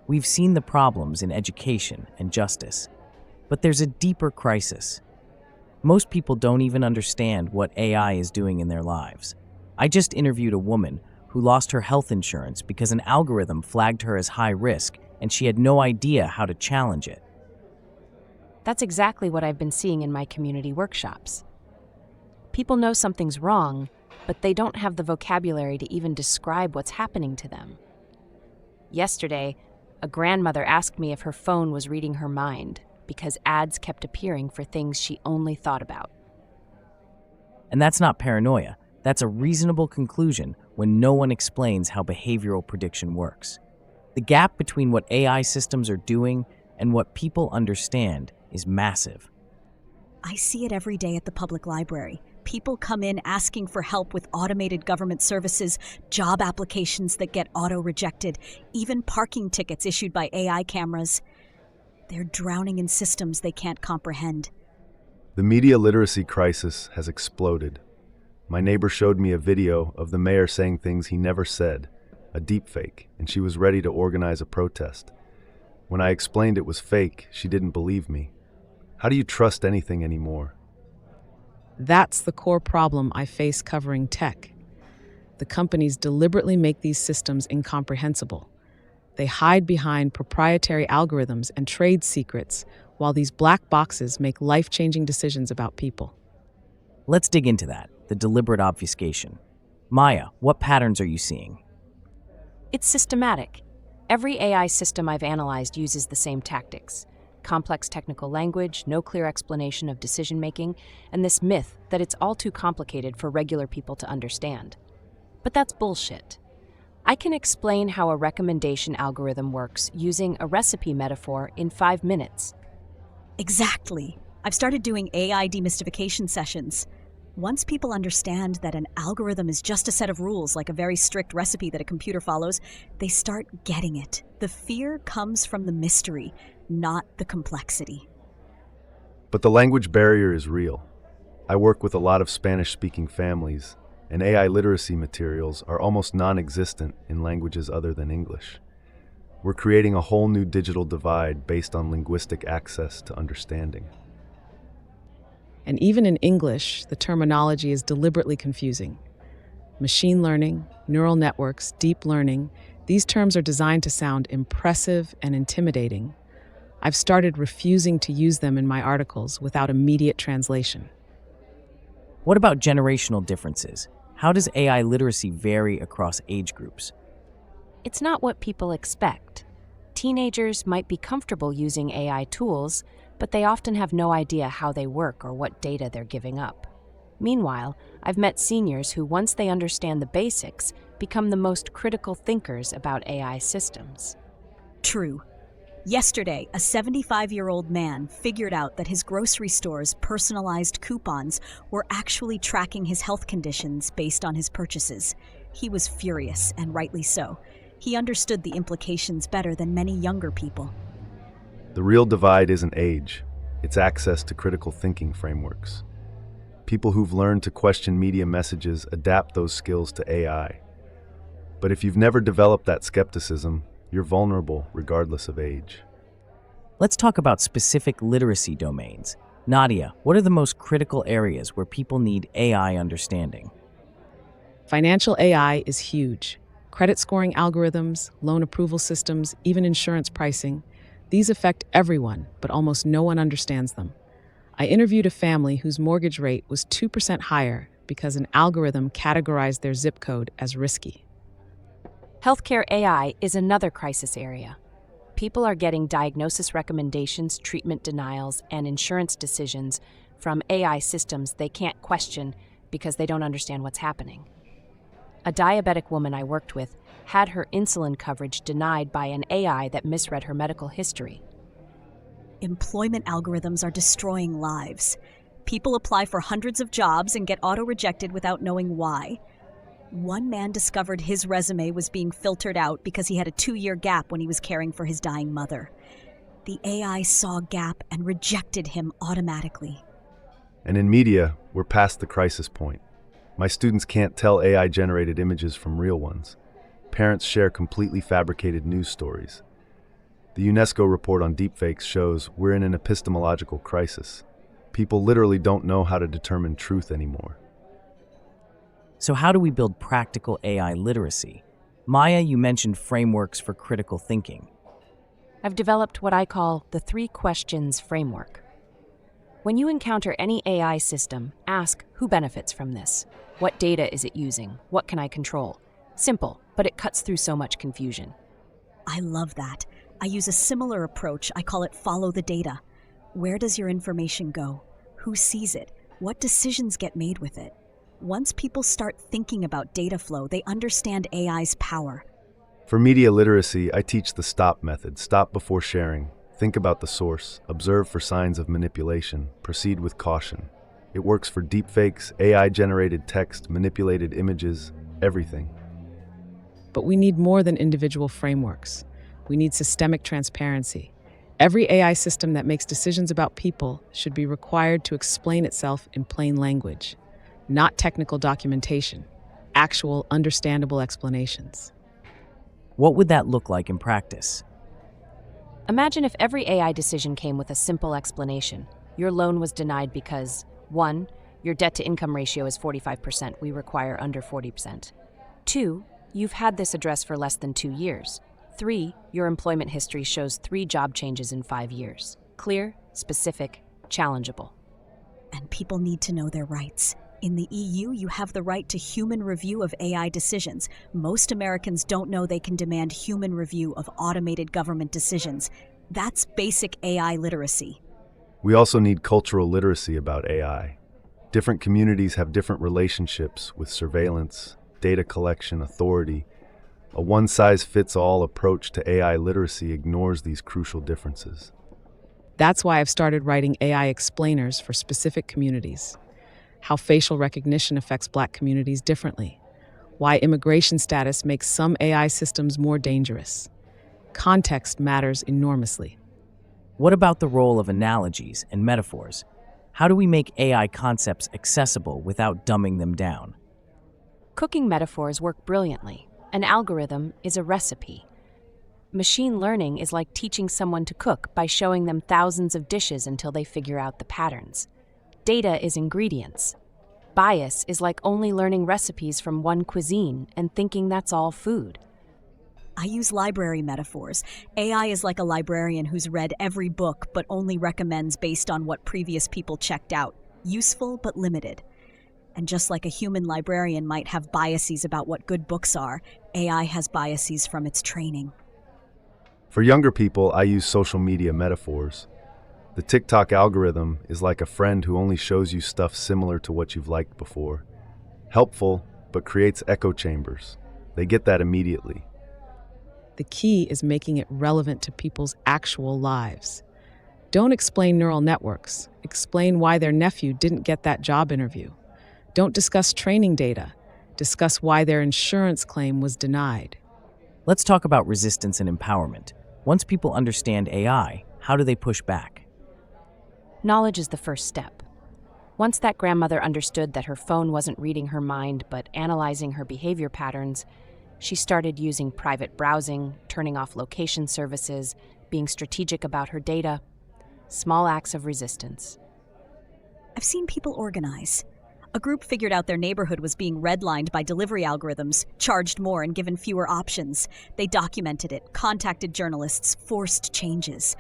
We've seen the problems in education and justice, but there's a deeper crisis. Most people don't even understand what AI is doing in their lives. I just interviewed a woman who lost her health insurance because an algorithm flagged her as high risk and she had no idea how to challenge it. That's exactly what I've been seeing in my community workshops. People know something's wrong, but they don't have the vocabulary to even describe what's happening to them. Yesterday, a grandmother asked me if her phone was reading her mind because ads kept appearing for things she only thought about. And that's not paranoia. That's a reasonable conclusion when no one explains how behavioral prediction works. The gap between what AI systems are doing and what people understand is massive. I see it every day at the public library. People come in asking for help with automated government services, job applications that get auto-rejected, even parking tickets issued by AI cameras. They're drowning in systems they can't comprehend. The media literacy crisis has exploded. My neighbor showed me a video of the mayor saying things he never said, a deepfake, and she was ready to organize a protest. When I explained it was fake, she didn't believe me. How do you trust anything anymore? That's the core problem I face covering tech. The companies deliberately make these systems incomprehensible. They hide behind proprietary algorithms and trade secrets, while these black boxes make life-changing decisions about people. Let's dig into that, the deliberate obfuscation. Maya, what patterns are you seeing? It's systematic. Every AI system I've analyzed uses the same tactics. Complex technical language, no clear explanation of decision-making, and this myth that it's all too complicated for regular people to understand. But that's bullshit. I can explain how a recommendation algorithm works using a recipe metaphor in 5 minutes. Exactly. I've started doing AI demystification sessions. Once people understand that an algorithm is just a set of rules, like a very strict recipe that a computer follows, they start getting it. The fear comes from the mystery, not the complexity. But the language barrier is real. I work with a lot of Spanish-speaking families, and AI literacy materials are almost non-existent in languages other than English. We're creating a whole new digital divide based on linguistic access to understanding. And even in English, the terminology is deliberately confusing. Machine learning, neural networks, deep learning, these terms are designed to sound impressive and intimidating. I've started refusing to use them in my articles without immediate translation. What about generational differences? How does AI literacy vary across age groups? It's not what people expect. Teenagers might be comfortable using AI tools, but they often have no idea how they work or what data they're giving up. Meanwhile, I've met seniors who, once they understand the basics, become the most critical thinkers about AI systems. True. Yesterday, a 75-year-old man figured out that his grocery store's personalized coupons were actually tracking his health conditions based on his purchases. He was furious, and rightly so. He understood the implications better than many younger people. The real divide isn't age, it's access to critical thinking frameworks. People who've learned to question media messages adapt those skills to AI. But if you've never developed that skepticism, you're vulnerable regardless of age. Let's talk about specific literacy domains. Nadia, what are the most critical areas where people need AI understanding? Financial AI is huge. Credit scoring algorithms, loan approval systems, even insurance pricing. These affect everyone, but almost no one understands them. I interviewed a family whose mortgage rate was 2% higher because an algorithm categorized their zip code as risky. Healthcare AI is another crisis area. People are getting diagnosis recommendations, treatment denials, and insurance decisions from AI systems they can't question because they don't understand what's happening. A diabetic woman I worked with had her insulin coverage denied by an AI that misread her medical history. Employment algorithms are destroying lives. People apply for hundreds of jobs and get auto-rejected without knowing why. One man discovered his resume was being filtered out because he had a 2-year gap when he was caring for his dying mother. The AI saw gap and rejected him automatically. And in media, we're past the crisis point. My students can't tell AI-generated images from real ones. Parents share completely fabricated news stories. The UNESCO report on deepfakes shows we're in an epistemological crisis. People literally don't know how to determine truth anymore. So how do we build practical AI literacy? Maya, you mentioned frameworks for critical thinking. I've developed what I call the 3 questions framework. When you encounter any AI system, ask who benefits from this? What data is it using? What can I control? Simple, but it cuts through so much confusion. I love that. I use a similar approach. I call it follow the data. Where does your information go? Who sees it? What decisions get made with it? Once people start thinking about data flow, they understand AI's power. For media literacy, I teach the STOP method. Stop before sharing. Think about the source. Observe for signs of manipulation. Proceed with caution. It works for deepfakes, AI-generated text, manipulated images, everything. But we need more than individual frameworks. We need systemic transparency. Every AI system that makes decisions about people should be required to explain itself in plain language, not technical documentation, actual understandable explanations. What would that look like in practice? Imagine if every AI decision came with a simple explanation. Your loan was denied because 1. Your debt-to-income ratio is 45%. We require under 40%. 2. You've had this address for less than 2 years. 3. Your employment history shows 3 job changes in 5 years. Clear, specific, challengeable. And people need to know their rights. In the EU, you have the right to human review of AI decisions. Most Americans don't know they can demand human review of automated government decisions. That's basic AI literacy. We also need cultural literacy about AI. Different communities have different relationships with surveillance, data collection, authority. A one-size-fits-all approach to AI literacy ignores these crucial differences. That's why I've started writing AI explainers for specific communities. How facial recognition affects Black communities differently. Why immigration status makes some AI systems more dangerous. Context matters enormously. What about the role of analogies and metaphors? How do we make AI concepts accessible without dumbing them down? Cooking metaphors work brilliantly. An algorithm is a recipe. Machine learning is like teaching someone to cook by showing them thousands of dishes until they figure out the patterns. Data is ingredients. Bias is like only learning recipes from one cuisine and thinking that's all food. I use library metaphors. AI is like a librarian who's read every book but only recommends based on what previous people checked out. Useful but limited. And just like a human librarian might have biases about what good books are, AI has biases from its training. For younger people, I use social media metaphors. The TikTok algorithm is like a friend who only shows you stuff similar to what you've liked before. Helpful, but creates echo chambers. They get that immediately. The key is making it relevant to people's actual lives. Don't explain neural networks. Explain why their nephew didn't get that job interview. Don't discuss training data. Discuss why their insurance claim was denied. Let's talk about resistance and empowerment. Once people understand AI, how do they push back? Knowledge is the first step. Once that grandmother understood that her phone wasn't reading her mind but analyzing her behavior patterns, she started using private browsing, turning off location services, being strategic about her data. Small acts of resistance. I've seen people organize. A group figured out their neighborhood was being redlined by delivery algorithms, charged more and given fewer options. They documented it, contacted journalists, forced changes.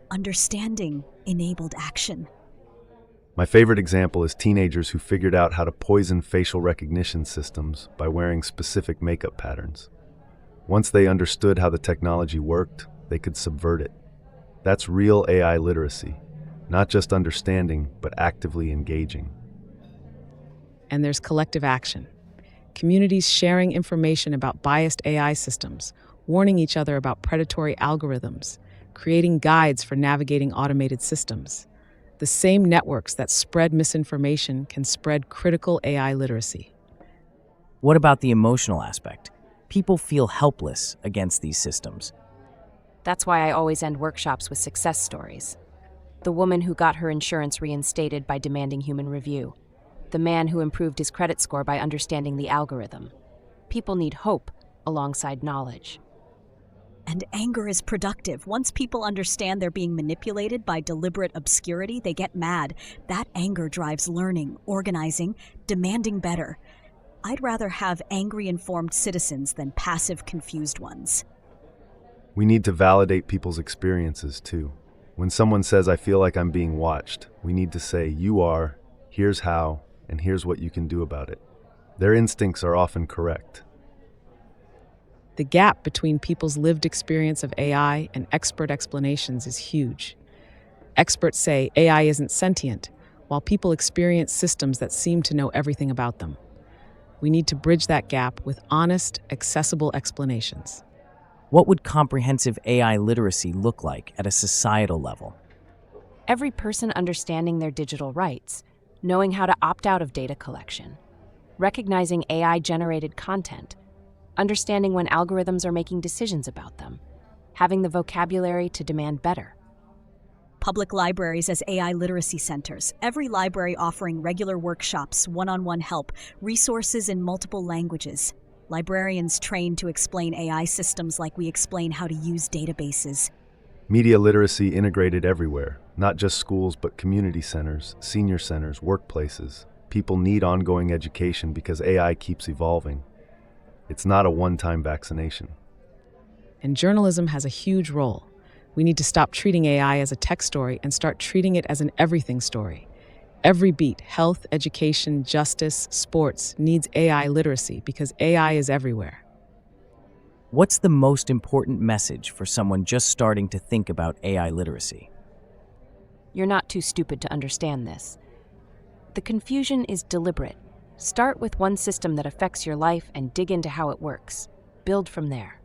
Understanding enabled action. My favorite example is teenagers who figured out how to poison facial recognition systems by wearing specific makeup patterns. Once they understood how the technology worked, they could subvert it. That's real AI literacy, not just understanding, but actively engaging. And there's collective action. Communities sharing information about biased AI systems, warning each other about predatory algorithms, creating guides for navigating automated systems. The same networks that spread misinformation can spread critical AI literacy. What about the emotional aspect? People feel helpless against these systems. That's why I always end workshops with success stories. The woman who got her insurance reinstated by demanding human review. The man who improved his credit score by understanding the algorithm. People need hope alongside knowledge. And anger is productive. Once people understand they're being manipulated by deliberate obscurity, they get mad. That anger drives learning, organizing, demanding better. I'd rather have angry, informed citizens than passive, confused ones. We need to validate people's experiences, too. When someone says, "I feel like I'm being watched," we need to say, "You are, here's how, and here's what you can do about it." Their instincts are often correct. The gap between people's lived experience of AI and expert explanations is huge. Experts say AI isn't sentient, while people experience systems that seem to know everything about them. We need to bridge that gap with honest, accessible explanations. What would comprehensive AI literacy look like at a societal level? Every person understanding their digital rights, knowing how to opt out of data collection, recognizing AI-generated content, understanding when algorithms are making decisions about them, having the vocabulary to demand better. Public libraries as AI literacy centers, every library offering regular workshops, one-on-one help, resources in multiple languages. Librarians trained to explain AI systems like we explain how to use databases. Media literacy integrated everywhere, not just schools but community centers, senior centers, workplaces. People need ongoing education because AI keeps evolving. It's not a one-time vaccination. And journalism has a huge role. We need to stop treating AI as a tech story and start treating it as an everything story. Every beat, health, education, justice, sports, needs AI literacy because AI is everywhere. What's the most important message for someone just starting to think about AI literacy? You're not too stupid to understand this. The confusion is deliberate. Start with one system that affects your life and dig into how it works. Build from there.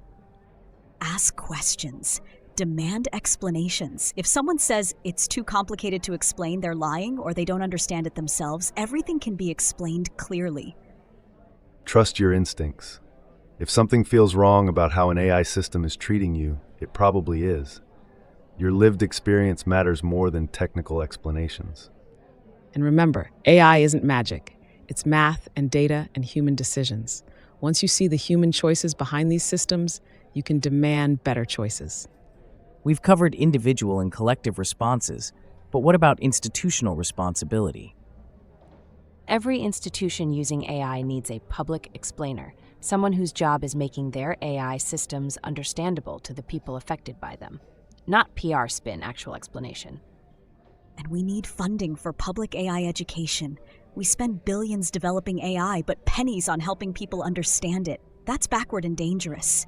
Ask questions. Demand explanations. If someone says it's too complicated to explain, they're lying or they don't understand it themselves. Everything can be explained clearly. Trust your instincts. If something feels wrong about how an AI system is treating you, it probably is. Your lived experience matters more than technical explanations. And remember, AI isn't magic. It's math and data and human decisions. Once you see the human choices behind these systems, you can demand better choices. We've covered individual and collective responses, but what about institutional responsibility? Every institution using AI needs a public explainer, someone whose job is making their AI systems understandable to the people affected by them. Not PR spin, actual explanation. And we need funding for public AI education. We spend billions developing AI, but pennies on helping people understand it. That's backward and dangerous.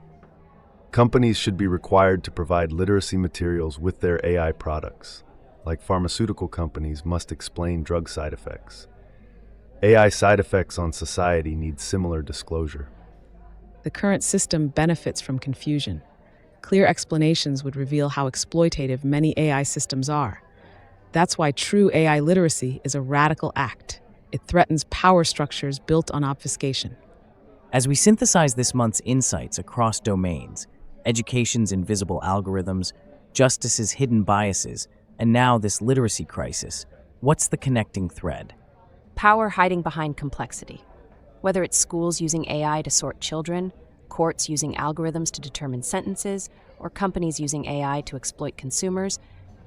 Companies should be required to provide literacy materials with their AI products. Like pharmaceutical companies must explain drug side effects. AI side effects on society need similar disclosure. The current system benefits from confusion. Clear explanations would reveal how exploitative many AI systems are. That's why true AI literacy is a radical act. It threatens power structures built on obfuscation. As we synthesize this month's insights across domains, education's invisible algorithms, justice's hidden biases, and now this literacy crisis, what's the connecting thread? Power hiding behind complexity. Whether it's schools using AI to sort children, courts using algorithms to determine sentences, or companies using AI to exploit consumers,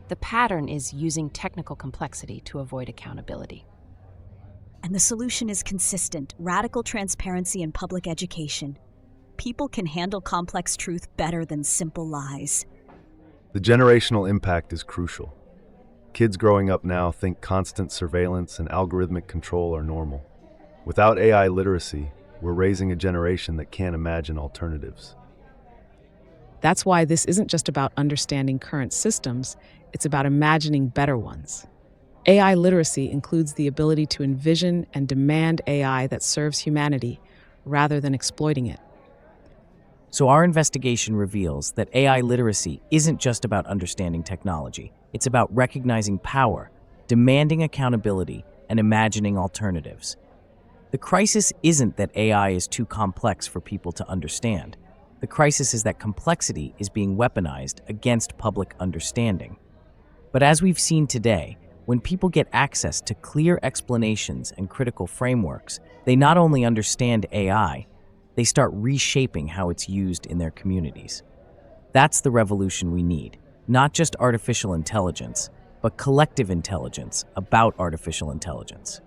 the pattern is using technical complexity to avoid accountability. And the solution is consistent: radical transparency in public education. People can handle complex truth better than simple lies. The generational impact is crucial. Kids growing up now think constant surveillance and algorithmic control are normal. Without AI literacy, we're raising a generation that can't imagine alternatives. That's why this isn't just about understanding current systems, it's about imagining better ones. AI literacy includes the ability to envision and demand AI that serves humanity rather than exploiting it. So our investigation reveals that AI literacy isn't just about understanding technology. It's about recognizing power, demanding accountability, and imagining alternatives. The crisis isn't that AI is too complex for people to understand. The crisis is that complexity is being weaponized against public understanding. But as we've seen today, when people get access to clear explanations and critical frameworks, they not only understand AI, they start reshaping how it's used in their communities. That's the revolution we need. Not just artificial intelligence, but collective intelligence about artificial intelligence.